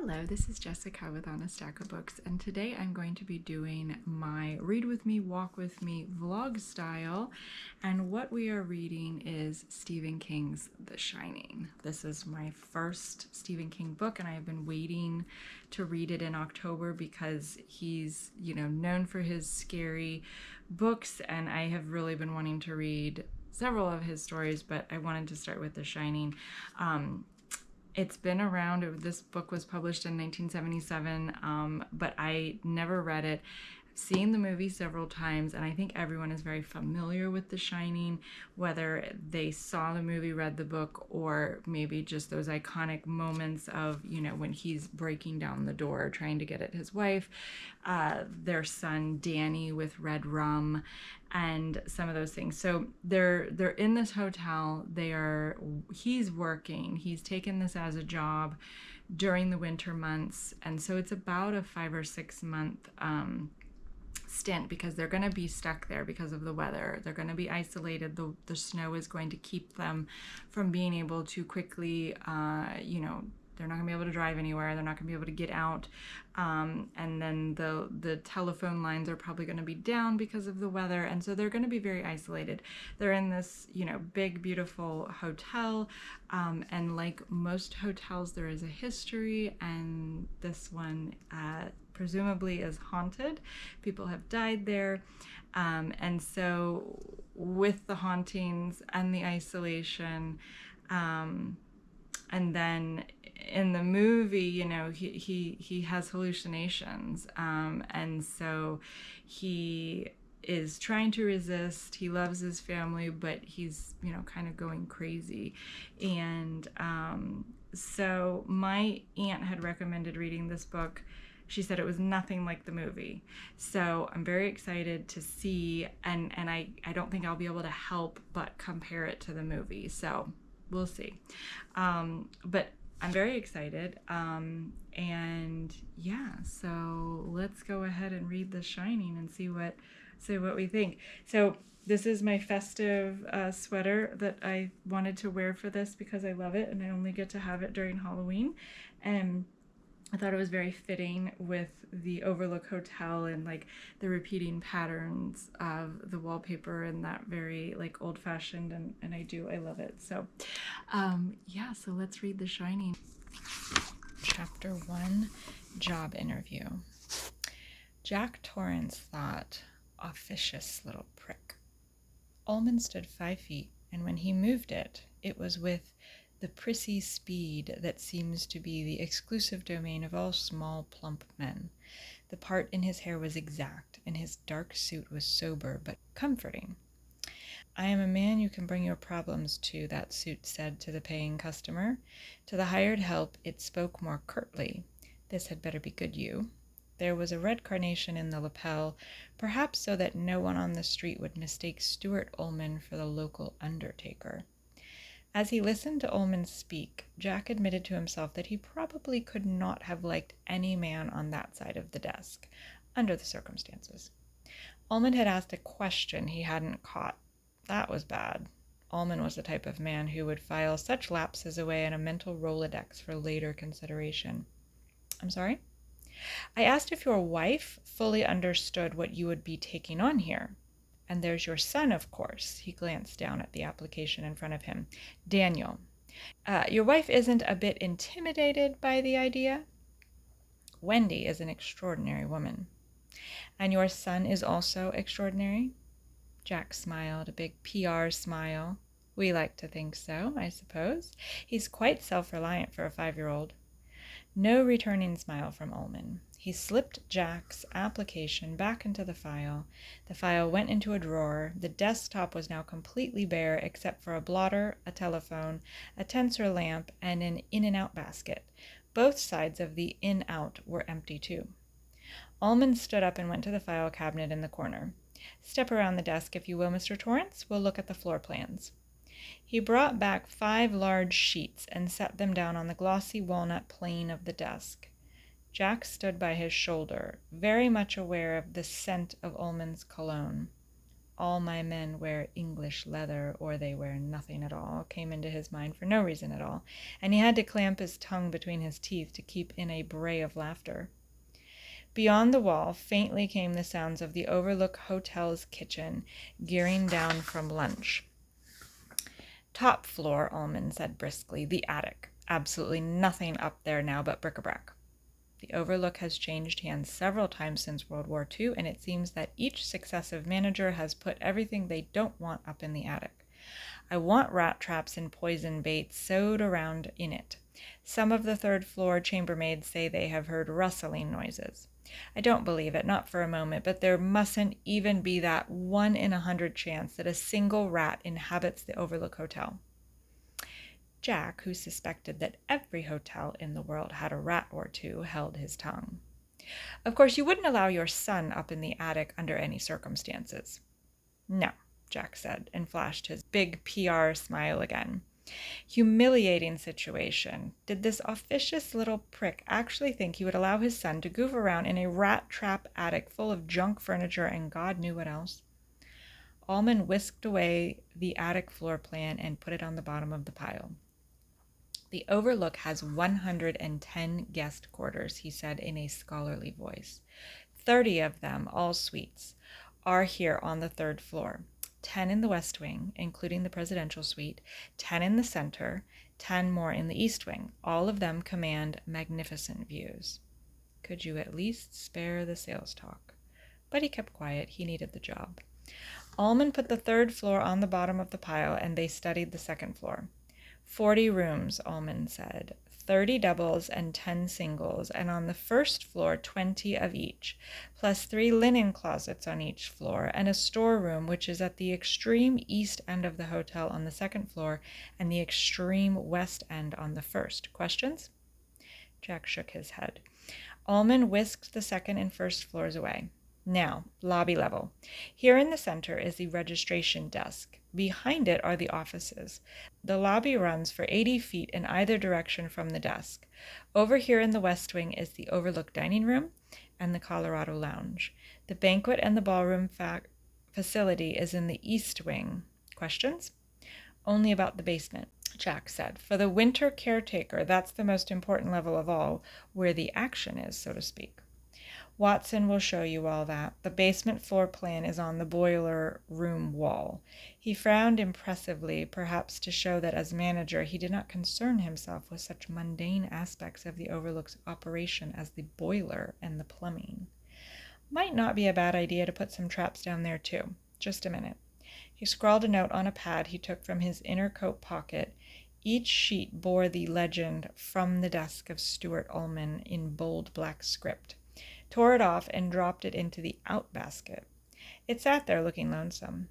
Hello, this is Jessica with On a Stack of Books, and today I'm going to be doing my Read With Me, Walk With Me vlog style, and what we are reading is Stephen King's The Shining. This is my first Stephen King book, and I have been waiting to read it in October because he's, known for his scary books, and I have really been wanting to read several of his stories, but I wanted to start with The Shining. It's been around. This book was published in 1977, but I never read it. I've seen the movie several times, and I think everyone is very familiar with The Shining, whether they saw the movie, read the book, or maybe just those iconic moments of, when he's breaking down the door, trying to get at his wife, their son Danny with red rum, and some of those things. So they're in this hotel. He's working. He's taken this as a job during the winter months, and so it's about a 5 or 6 month stint because they're going to be stuck there because of the weather. They're going to be isolated. The snow is going to keep them from being able to quickly, they're not going to be able to drive anywhere. They're not going to be able to get out. And then the telephone lines are probably going to be down because of the weather. And so they're going to be very isolated. They're in this, big, beautiful hotel. And like most hotels, there is a history. And this one presumably is haunted. People have died there. And so with the hauntings and the isolation, and then in the movie, he has hallucinations, and so he is trying to resist. He loves his family, but he's kind of going crazy. And so my aunt had recommended reading this book. She said it was nothing like the movie. So I'm very excited to see, and I don't think I'll be able to help but compare it to the movie. So we'll see. But I'm very excited. And yeah, so let's go ahead and read The Shining and see what we think. So this is my festive sweater that I wanted to wear for this because I love it, and I only get to have it during Halloween. And I thought it was very fitting with the Overlook Hotel and like the repeating patterns of the wallpaper and that very like old-fashioned, and I love it. So so let's read The Shining. Chapter 1, Job Interview. Jack Torrance thought, officious little prick. Ullman stood 5 feet, and when he moved it, it was with the prissy speed that seems to be the exclusive domain of all small, plump men. The part in his hair was exact, and his dark suit was sober but comforting. I am a man you can bring your problems to, that suit said to the paying customer. To the hired help, it spoke more curtly. This had better be good, you. There was a red carnation in the lapel, perhaps so that no one on the street would mistake Stuart Ullman for the local undertaker. As he listened to Ullman speak, Jack admitted to himself that he probably could not have liked any man on that side of the desk, under the circumstances. Ullman had asked a question he hadn't caught. That was bad. Ullman was the type of man who would file such lapses away in a mental Rolodex for later consideration. I'm sorry? I asked if your wife fully understood what you would be taking on here. And there's your son, of course. He glanced down at the application in front of him. Daniel. Your wife isn't a bit intimidated by the idea? Wendy is an extraordinary woman. And your son is also extraordinary? Jack smiled, a big PR smile. We like to think so, I suppose. He's quite self-reliant for a 5-year-old. No returning smile from Ullman. He slipped Jack's application back into the file. The file went into a drawer. The desktop was now completely bare except for a blotter, a telephone, a tensor lamp, and an in-and-out basket. Both sides of the in-out were empty too. Ullman stood up and went to the file cabinet in the corner. Step around the desk, if you will, Mr. Torrance. We'll look at the floor plans. He brought back 5 large sheets and set them down on the glossy walnut plane of the desk. Jack stood by his shoulder, very much aware of the scent of Ullman's cologne. all my men wear English leather, or they wear nothing at all, came into his mind for no reason at all, and he had to clamp his tongue between his teeth to keep in a bray of laughter. Beyond the wall, faintly came the sounds of the Overlook Hotel's kitchen, gearing down from lunch. Top floor, Ullman said briskly. The attic. Absolutely nothing up there now but bric-a-brac. The Overlook has changed hands several times since World War II, and it seems that each successive manager has put everything they don't want up in the attic. I want rat traps and poison baits sewed around in it. Some of the third-floor chambermaids say they have heard rustling noises. I don't believe it, not for a moment, but there mustn't even be that 1 in 100 chance that a single rat inhabits the Overlook Hotel. Jack, who suspected that every hotel in the world had a rat or two, held his tongue. Of course, you wouldn't allow your son up in the attic under any circumstances. No, Jack said, and flashed his big PR smile again. Humiliating situation. Did this officious little prick actually think he would allow his son to goof around in a rat trap attic full of junk furniture and God knew what else? Ullman whisked away the attic floor plan and put it on the bottom of the pile. The Overlook has 110 guest quarters, he said in a scholarly voice. 30 of them, all suites, are here on the 3rd floor. 10 in the West Wing, including the presidential suite, 10 in the center, 10 more in the East Wing. All of them command magnificent views. Could you at least spare the sales talk? But he kept quiet. He needed the job. Ullman put the 3rd floor on the bottom of the pile, and they studied the 2nd floor. 40 rooms, Ullman said, 30 doubles and 10 singles, and on the 1st floor 20 of each, plus 3 linen closets on each floor, and a storeroom which is at the extreme east end of the hotel on the 2nd floor and the extreme west end on the 1st. Questions? Jack shook his head. Ullman whisked the 2nd and 1st floors away. Now, lobby level. Here in the center is the registration desk. Behind it are the offices. The lobby runs for 80 feet in either direction from the desk. Over here in the West Wing is the Overlook dining room and the Colorado Lounge. The banquet and the ballroom facility is in the East Wing. Questions? Only about the basement, Jack said. For the winter caretaker, that's the most important level of all, where the action is, so to speak. Watson will show you all that. The basement floor plan is on the boiler room wall. He frowned impressively, perhaps to show that as manager he did not concern himself with such mundane aspects of the Overlook's operation as the boiler and the plumbing. Might not be a bad idea to put some traps down there too. Just a minute. He scrawled a note on a pad he took from his inner coat pocket. Each sheet bore the legend "From the desk of Stuart Ullman" in bold black script. Tore it off and dropped it into the outbasket. It sat there looking lonesome.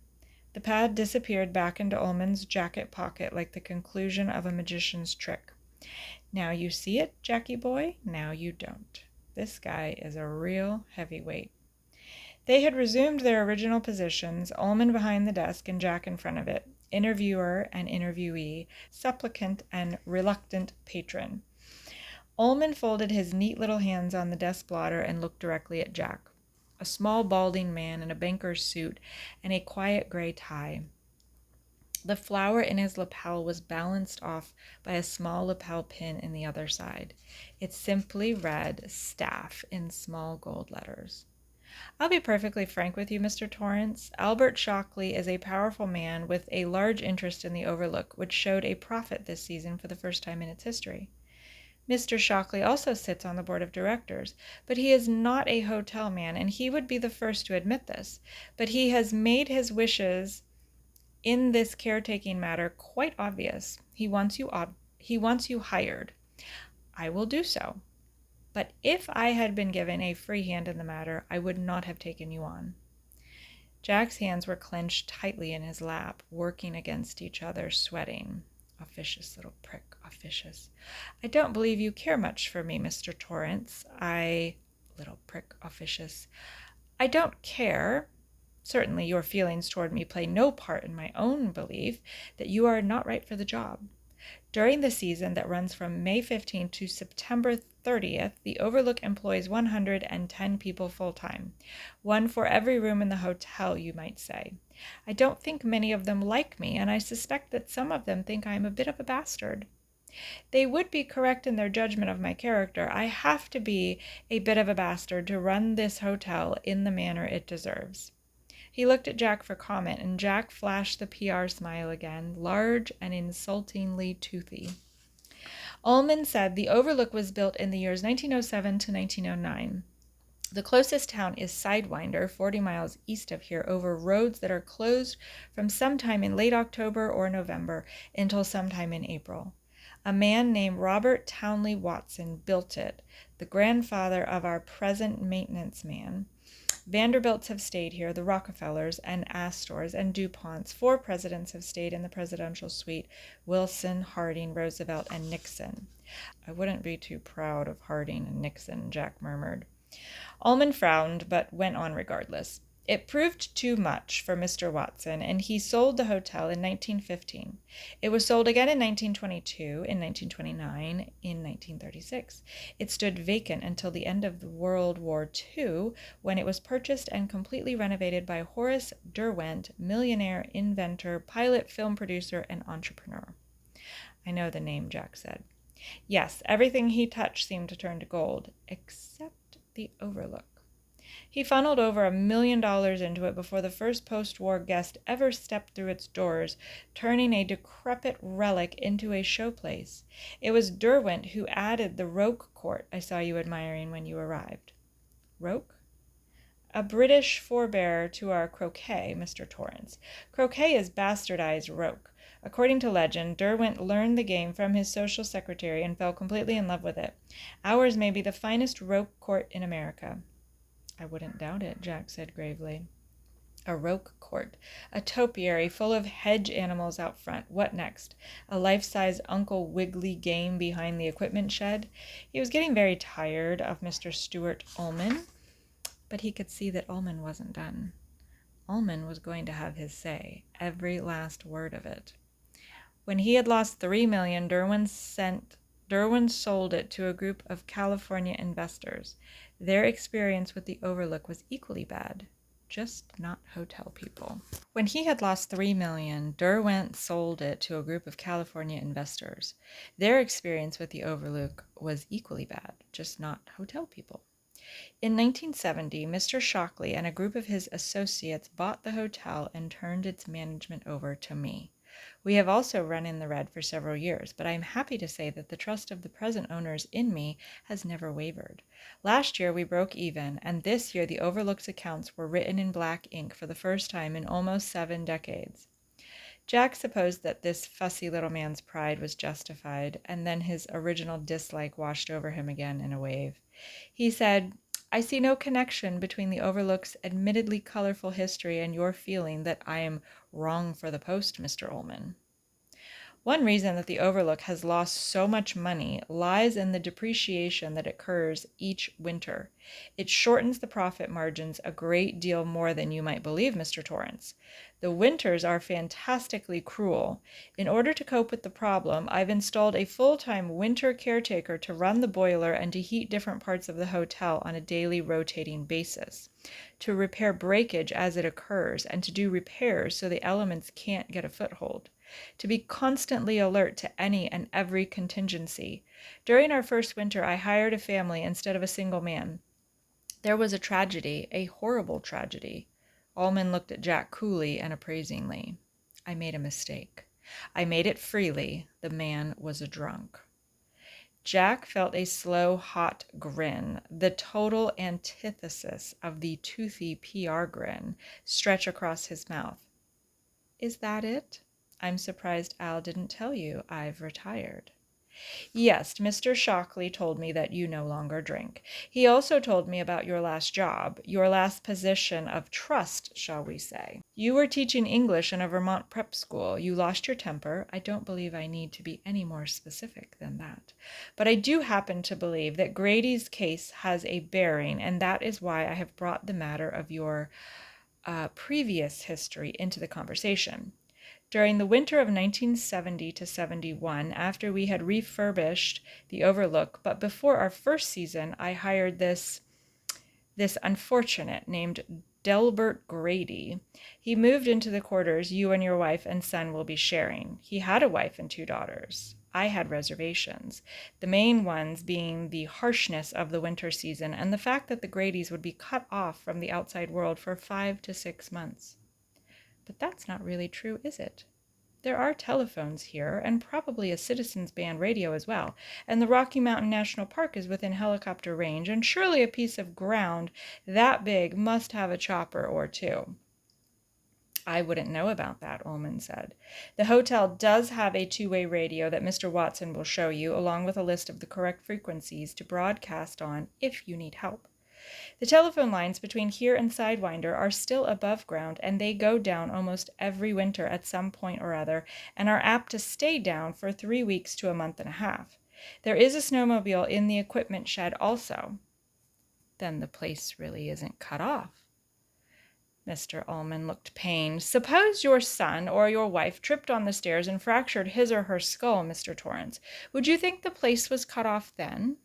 The pad disappeared back into Ullman's jacket pocket like the conclusion of a magician's trick. Now you see it, Jackie boy, now you don't. This guy is a real heavyweight. They had resumed their original positions, Ullman behind the desk and Jack in front of it, interviewer and interviewee, supplicant and reluctant patron. Ullman folded his neat little hands on the desk blotter and looked directly at Jack, a small balding man in a banker's suit and a quiet gray tie. The flower in his lapel was balanced off by a small lapel pin in the other side. It simply read "Staff" in small gold letters. I'll be perfectly frank with you, Mr. Torrance. Albert Shockley is a powerful man with a large interest in the Overlook, which showed a profit this season for the first time in its history. Mr. Shockley also sits on the board of directors, but he is not a hotel man, and he would be the first to admit this. But he has made his wishes in this caretaking matter quite obvious. He wants you hired. I will do so. But if I had been given a free hand in the matter, I would not have taken you on. Jack's hands were clenched tightly in his lap, working against each other, sweating. Officious little prick, officious. I don't believe you care much for me, Mr. Torrance. Little prick, officious. I don't care. Certainly your feelings toward me play no part in my own belief that you are not right for the job. During the season that runs from May 15th to September 30th, the Overlook employs 110 people full-time, one for every room in the hotel, you might say. I don't think many of them like me, and I suspect that some of them think I am a bit of a bastard. They would be correct in their judgment of my character. I have to be a bit of a bastard to run this hotel in the manner it deserves." He looked at Jack for comment, and Jack flashed the PR smile again, large and insultingly toothy. Ullman said the Overlook was built in the years 1907 to 1909. The closest town is Sidewinder, 40 miles east of here, over roads that are closed from sometime in late October or November until sometime in April. A man named Robert Townley Watson built it, the grandfather of our present maintenance man. Vanderbilts have stayed here, the Rockefellers and Astors and DuPonts. 4 presidents have stayed in the presidential suite: Wilson, Harding, Roosevelt, and Nixon. I wouldn't be too proud of Harding and Nixon, Jack murmured. Ullman frowned, but went on regardless. It proved too much for Mr. Watson, and he sold the hotel in 1915. It was sold again in 1922, in 1929, in 1936. It stood vacant until the end of World War II, when it was purchased and completely renovated by Horace Derwent, millionaire, inventor, pilot, film producer, and entrepreneur. "I know the name," Jack said. Yes, everything he touched seemed to turn to gold, except the Overlook. He funneled over $1 million into it before the first post-war guest ever stepped through its doors, turning a decrepit relic into a showplace. It was Derwent who added the Roque court I saw you admiring when you arrived. Roque? A British forebear to our croquet, Mr. Torrance. Croquet is bastardized roque. According to legend, Derwent learned the game from his social secretary and fell completely in love with it. Ours may be the finest roque court in America." "I wouldn't doubt it," Jack said gravely. A roque court, a topiary full of hedge animals out front. What next? A life-size Uncle Wiggily game behind the equipment shed? He was getting very tired of Mr. Stuart Ullman, but he could see that Ullman wasn't done. Ullman was going to have his say, every last word of it. When he had lost $3 million, Derwent sold it to a group of California investors. Their experience with the Overlook was equally bad, just not hotel people. When he had lost $3 million, Derwent sold it to a group of California investors. Their experience with the Overlook was equally bad, just not hotel people. In 1970, Mr. Shockley and a group of his associates bought the hotel and turned its management over to me. We have also run in the red for several years, but I am happy to say that the trust of the present owners in me has never wavered. Last year we broke even, and this year the Overlook's accounts were written in black ink for the first time in almost 7 decades. Jack supposed that this fussy little man's pride was justified, and then his original dislike washed over him again in a wave. He said, "I see no connection between the Overlook's admittedly colorful history and your feeling that I am wrong for the post, Mr. Ullman." One reason that the Overlook has lost so much money lies in the depreciation that occurs each winter. It shortens the profit margins a great deal more than you might believe, Mr. Torrance. The winters are fantastically cruel. In order to cope with the problem, I've installed a full-time winter caretaker to run the boiler and to heat different parts of the hotel on a daily rotating basis, to repair breakage as it occurs, and to do repairs so the elements can't get a foothold, to be constantly alert to any and every contingency. During our first winter, I hired a family instead of a single man. There was a tragedy, a horrible tragedy. Ullman looked at Jack coolly and appraisingly. "I made a mistake. I made it freely. The man was a drunk." Jack felt a slow, hot grin, the total antithesis of the toothy PR grin, stretch across his mouth. "Is that it? I'm surprised Al didn't tell you I've retired." "Yes, Mr. Shockley told me that you no longer drink. He also told me about your last job, your last position of trust, shall we say. You were teaching English in a Vermont prep school. You lost your temper. I don't believe I need to be any more specific than that. But I do happen to believe that Grady's case has a bearing, and that is why I have brought the matter of your previous history into the conversation. During the winter of 1970 to 71, after we had refurbished the Overlook, but before our first season, I hired this unfortunate named Delbert Grady. He moved into the quarters you and your wife and son will be sharing. He had a wife and 2 daughters. I had reservations, the main ones being the harshness of the winter season and the fact that the Gradys would be cut off from the outside world for 5 to 6 months. But that's not really true, is it? There are telephones here, and probably a citizens band radio as well, and the Rocky Mountain National Park is within helicopter range, and surely a piece of ground that big must have a chopper or 2. I wouldn't know about that, Ullman said. The hotel does have a 2-way radio that Mr. Watson will show you, along with a list of the correct frequencies to broadcast on if you need help. The telephone lines between here and Sidewinder are still above ground, and they go down almost every winter at some point or other, and are apt to stay down for 3 weeks to a month and a half. There is a snowmobile in the equipment shed also. Then the place really isn't cut off. Mr. Ullman looked pained. Suppose your son or your wife tripped on the stairs and fractured his or her skull, Mr. Torrance. Would you think the place was cut off then?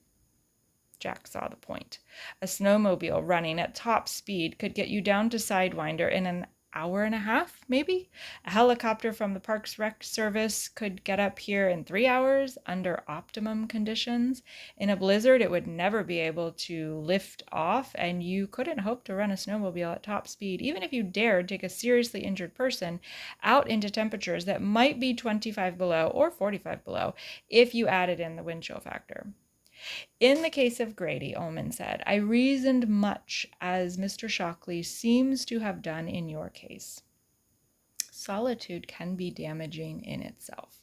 Jack saw the point. A snowmobile running at top speed could get you down to Sidewinder in an hour and a half, maybe? A helicopter from the Parks Rec Service could get up here in 3 hours under optimum conditions. In a blizzard, it would never be able to lift off, and you couldn't hope to run a snowmobile at top speed, even if you dared take a seriously injured person out into temperatures that might be 25 below or 45 below if you added in the wind chill factor. In the case of Grady, Ullman said, I reasoned much as Mr. Shockley seems to have done in your case. Solitude can be damaging in itself.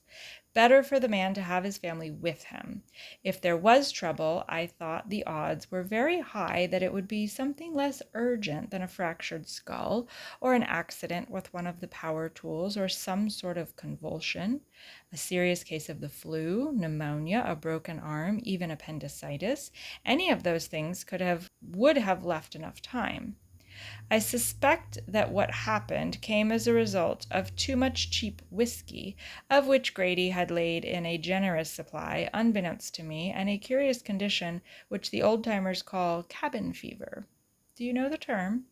Better for the man to have his family with him. If there was trouble, I thought the odds were very high that it would be something less urgent than a fractured skull, or an accident with one of the power tools, or some sort of convulsion, a serious case of the flu, pneumonia, a broken arm, even appendicitis. Any of those things would have left enough time. I suspect that what happened came as a result of too much cheap whiskey, of which Grady had laid in a generous supply, unbeknownst to me, and a curious condition which the old-timers call cabin fever. Do you know the term?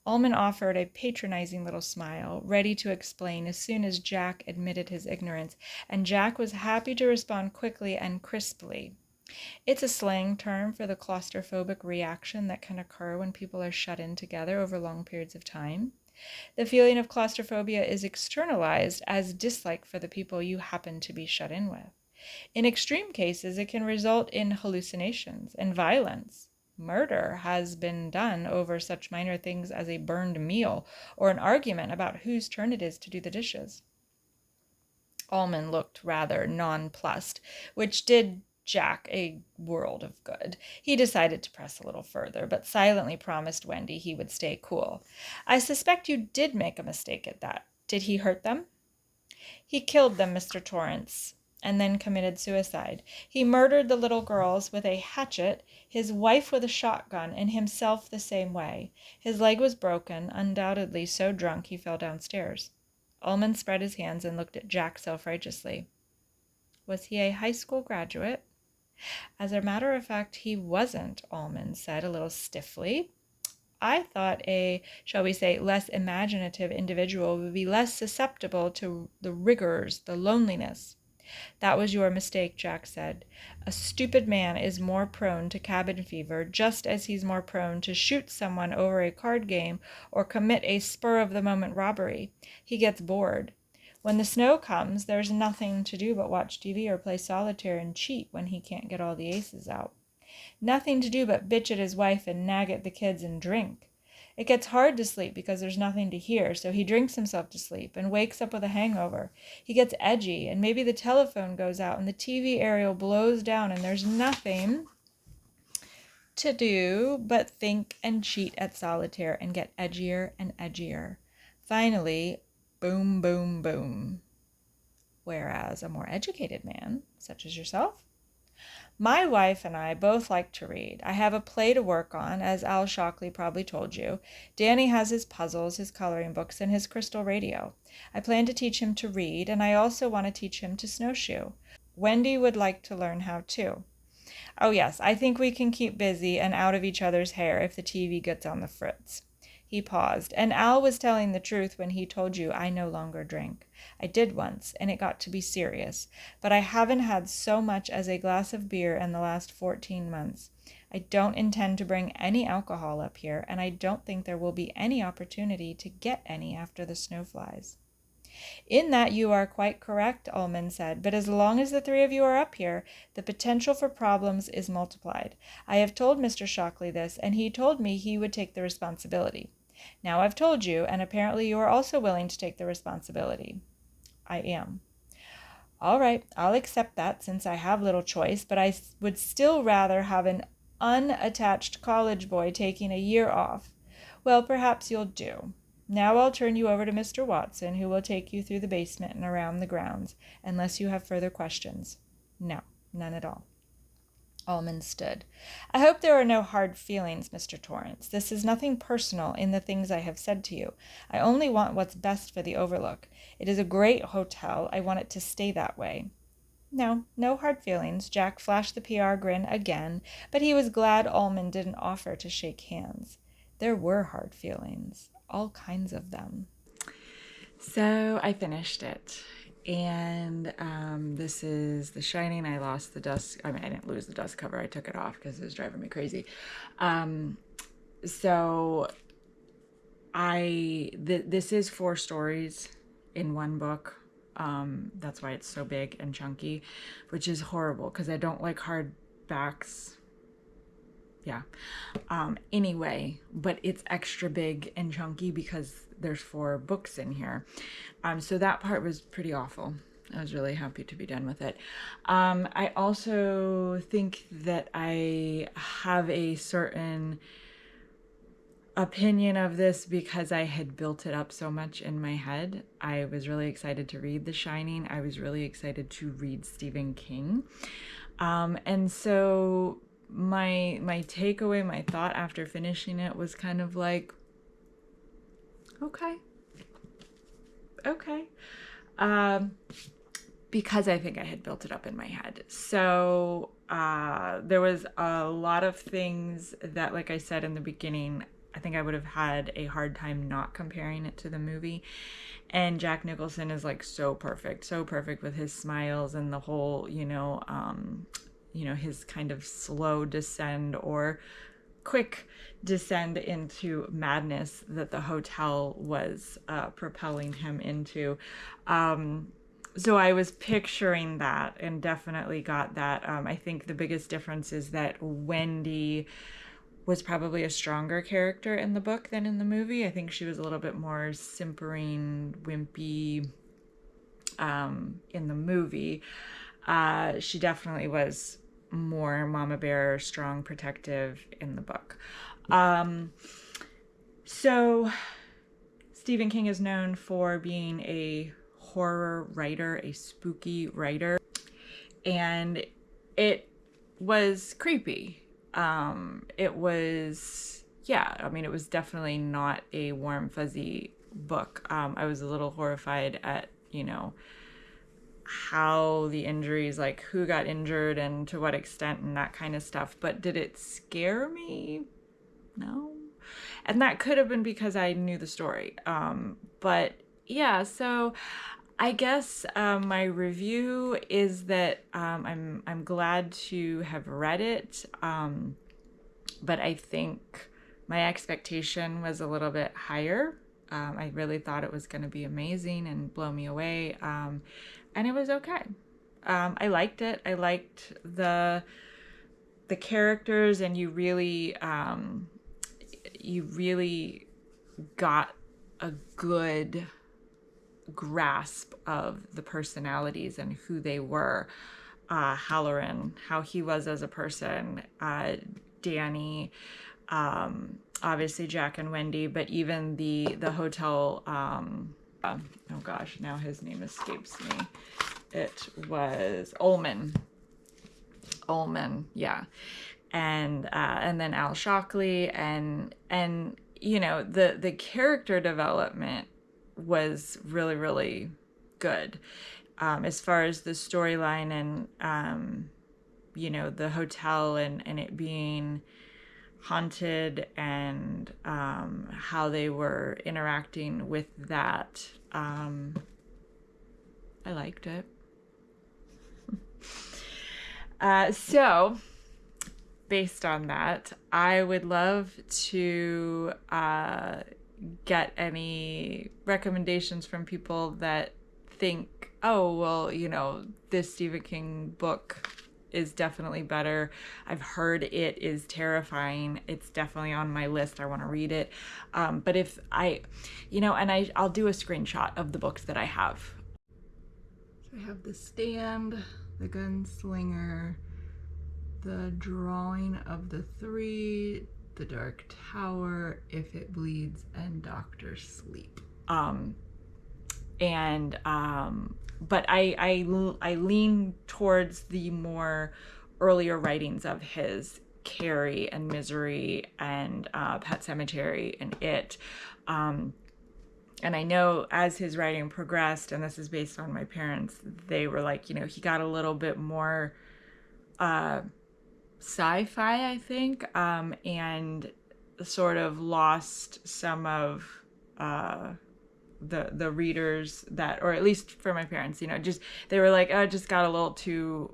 Ullman offered a patronizing little smile, ready to explain as soon as Jack admitted his ignorance, and Jack was happy to respond quickly and crisply. It's a slang term for the claustrophobic reaction that can occur when people are shut in together over long periods of time. The feeling of claustrophobia is externalized as dislike for the people you happen to be shut in with. In extreme cases, it can result in hallucinations and violence. Murder has been done over such minor things as a burned meal or an argument about whose turn it is to do the dishes. Ullman looked rather nonplussed, which did Jack a world of good. He decided to press a little further, but silently promised Wendy he would stay cool. I suspect you did make a mistake at that. Did he hurt them? He killed them, Mr. Torrance, and then committed suicide. He murdered the little girls with a hatchet, his wife with a shotgun, and himself the same way. His leg was broken, undoubtedly so drunk he fell downstairs. Ullman spread his hands and looked at Jack self-righteously. Was he a high school graduate? As a matter of fact, he wasn't, Ullman said a little stiffly. I thought a, shall we say, less imaginative individual would be less susceptible to the rigors, the loneliness. That was your mistake, Jack said. A stupid man is more prone to cabin fever, just as he's more prone to shoot someone over a card game or commit a spur-of-the-moment robbery. He gets bored. When the snow comes, there's nothing to do but watch TV or play solitaire and cheat when he can't get all the aces out. Nothing to do but bitch at his wife and nag at the kids and drink. It gets hard to sleep because there's nothing to hear, so he drinks himself to sleep and wakes up with a hangover. He gets edgy, and maybe the telephone goes out and the TV aerial blows down and there's nothing to do but think and cheat at solitaire and get edgier and edgier. Finally, boom, boom, boom. Whereas a more educated man, such as yourself, my wife and I both like to read. I have a play to work on, as Al Shockley probably told you. Danny has his puzzles, his coloring books, and his crystal radio. I plan to teach him to read, and I also want to teach him to snowshoe. Wendy would like to learn how too. Oh yes, I think we can keep busy and out of each other's hair if the TV gets on the fritz. He paused. And Al was telling the truth when he told you I no longer drink. I did once, and it got to be serious. But I haven't had so much as a glass of beer in the last 14 months. I don't intend to bring any alcohol up here, and I don't think there will be any opportunity to get any after the snow flies. In that you are quite correct, Ullman said, but as long as the three of you are up here, the potential for problems is multiplied. I have told Mr. Shockley this, and he told me he would take the responsibility. Now I've told you, and apparently you are also willing to take the responsibility. I am. All right, I'll accept that since I have little choice, but I would still rather have an unattached college boy taking a year off. Well, perhaps you'll do. Now I'll turn you over to Mr. Watson, who will take you through the basement and around the grounds, unless you have further questions. No, none at all. Ullman stood. I hope there are no hard feelings, Mr. Torrance. This is nothing personal in the things I have said to you. I only want what's best for the Overlook. It is a great hotel. I want it to stay that way. No, no hard feelings. Jack flashed the PR grin again, but he was glad Ullman didn't offer to shake hands. There were hard feelings, all kinds of them. So I finished it. And this is The Shining. I lost the dust. I mean, I didn't lose the dust cover. I took it off because it was driving me crazy. So this is 4 stories in one book. That's why it's so big and chunky, which is horrible because I don't like hardbacks. Yeah. Anyway, but it's extra big and chunky because there's 4 books in here. So that part was pretty awful. I was really happy to be done with it. I also think that I have a certain opinion of this because I had built it up so much in my head. I was really excited to read The Shining. I was really excited to read Stephen King. And so my takeaway, my thought after finishing it was kind of like, okay. Because I think I had built it up in my head. So there was a lot of things that, like I said in the beginning, I think I would have had a hard time not comparing it to the movie. And Jack Nicholson is like so perfect with his smiles and the whole, his kind of slow descend or quick descend into madness that the hotel was propelling him into. So I was picturing that and definitely got that. I think the biggest difference is that Wendy was probably a stronger character in the book than in the movie. I think she was a little bit more simpering, wimpy in the movie. She definitely was more mama bear, strong, protective in the book. So Stephen King is known for being a horror writer, a spooky writer, and it was creepy. It was definitely not a warm, fuzzy book. I was a little horrified at, how the injuries, like who got injured and to what extent and that kind of stuff. But did it scare me? No. And that could have been because I knew the story. But yeah, so I guess my review is that I'm glad to have read it. But I think my expectation was a little bit higher. I really thought it was going to be amazing and blow me away. And it was okay. I liked it. I liked the characters, and you really got a good grasp of the personalities and who they were. Halloran, how he was as a person. Danny, obviously Jack and Wendy, but even the hotel. Oh gosh, now his name escapes me. It was Ullman, yeah, and then Al Shockley, and the character development was really, really good, as far as the storyline and the hotel and it being hunted and how they were interacting with that. I liked it. So, based on that, I would love to get any recommendations from people that think, oh, well, you know, this Stephen King book is definitely better. I've heard it is terrifying. It's definitely on my list. I want to read it. But if I, you know, and I'll do a screenshot of the books that I have. So I have The Stand, The Gunslinger, The Drawing of the Three, The Dark Tower, If It Bleeds, and Doctor Sleep. But I lean towards the more earlier writings of his, Carrie and Misery and Pet Sematary and It. And I know as his writing progressed, and this is based on my parents, they were like, you know, he got a little bit more sci-fi, I think, and sort of lost some of the readers that, or at least for my parents, you know, just they were like, oh, it just got a little too,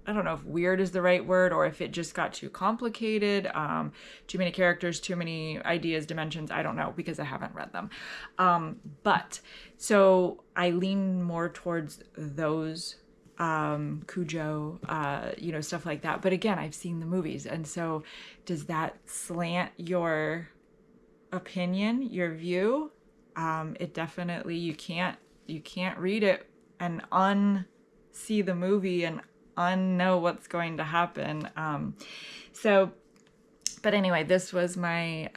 I don't know if weird is the right word, or if it just got too complicated, too many characters, too many ideas, dimensions. I don't know, because I haven't read them. But so I lean more towards those, Cujo, you know, stuff like that. But again, I've seen the movies. And so does that slant your opinion, your view? It definitely, you can't read it and unsee the movie and unknow what's going to happen. But anyway, this was my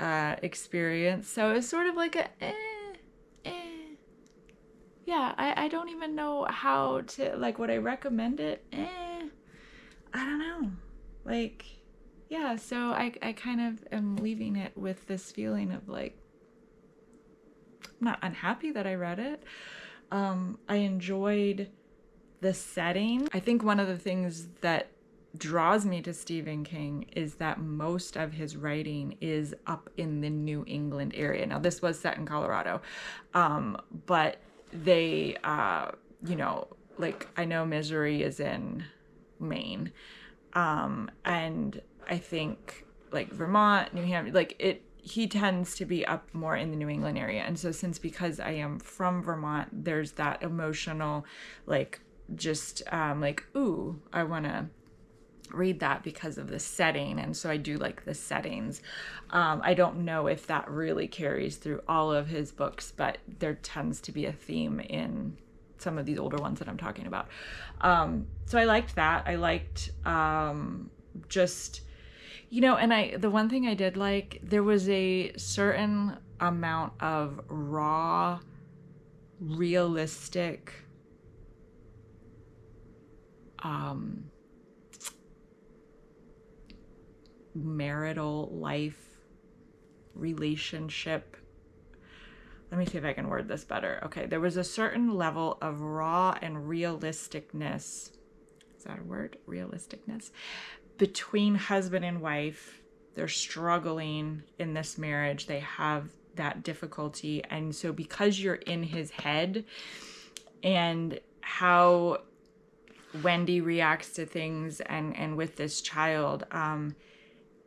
experience. So it's sort of like a yeah, I don't even know how to, like, would I recommend it? I don't know. Like, yeah, so I kind of am leaving it with this feeling of like, I'm not unhappy that I read it. I enjoyed the setting. I think one of the things that draws me to Stephen King is that most of his writing is up in the New England area. Now, this was set in Colorado, but they, you know, like, I know Misery is in Maine, and I think like Vermont, New Hampshire, like he tends to be up more in the New England area. And so because I am from Vermont, there's that emotional, like, just like, ooh, I want to read that because of the setting. And so I do like the settings. I don't know if that really carries through all of his books, but there tends to be a theme in some of these older ones that I'm talking about. So I liked that. I liked just, you know, and the one thing I did like, there was a certain amount of raw, realistic marital life, relationship. Let me see if I can word this better. Okay, there was a certain level of raw and realisticness. Is that a word? Realisticness. Between husband and wife. They're struggling in this marriage. They have that difficulty. And so because you're in his head and how Wendy reacts to things and with this child,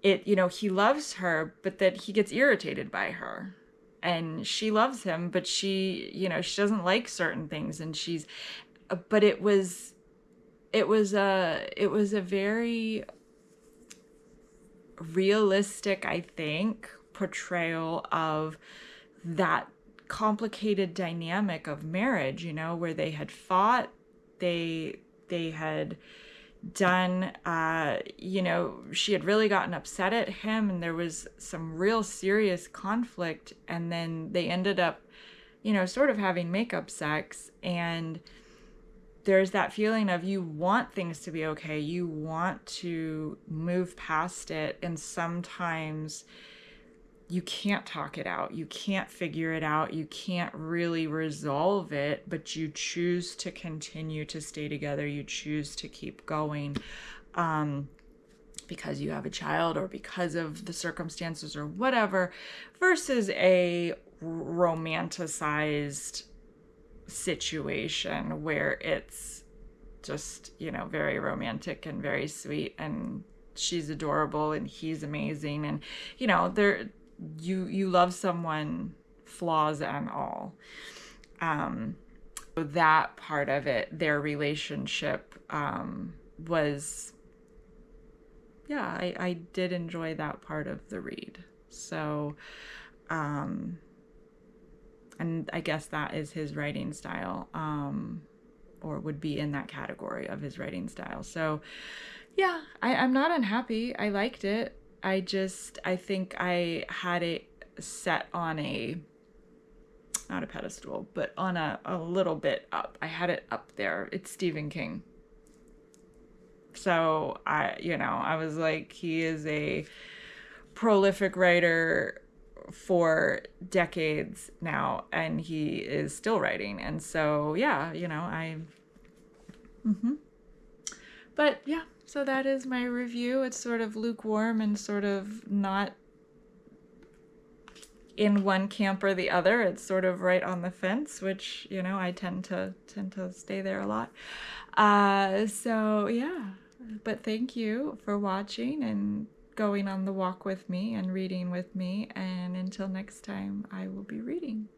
you know, he loves her, but that he gets irritated by her. And she loves him, but she, you know, she doesn't like certain things, and but it was a very realistic, I think, portrayal of that complicated dynamic of marriage, you know, where they had fought, they had done, you know, she had really gotten upset at him, and there was some real serious conflict, and then they ended up, you know, sort of having makeup sex, and there's that feeling of you want things to be okay, you want to move past it, and sometimes you can't talk it out, you can't figure it out, you can't really resolve it, but you choose to continue to stay together, you choose to keep going, because you have a child or because of the circumstances or whatever, versus a romanticized situation where it's just, very romantic and very sweet, and she's adorable and he's amazing, and you love someone, flaws and all. That part of it, their relationship, was, yeah, I did enjoy that part of the read. So, and I guess that is his writing style, or would be in that category of his writing style. So, yeah, I'm not unhappy. I liked it. I think I had it set on not a pedestal, but on a little bit up. I had it up there. It's Stephen King. So I was like, he is a prolific writer for decades now, and he is still writing. And so, yeah, but yeah, so that is my review. It's sort of lukewarm and sort of not in one camp or the other. It's sort of right on the fence, which, I tend to stay there a lot. So yeah, but thank you for watching and going on the walk with me and reading with me. And until next time, I will be reading.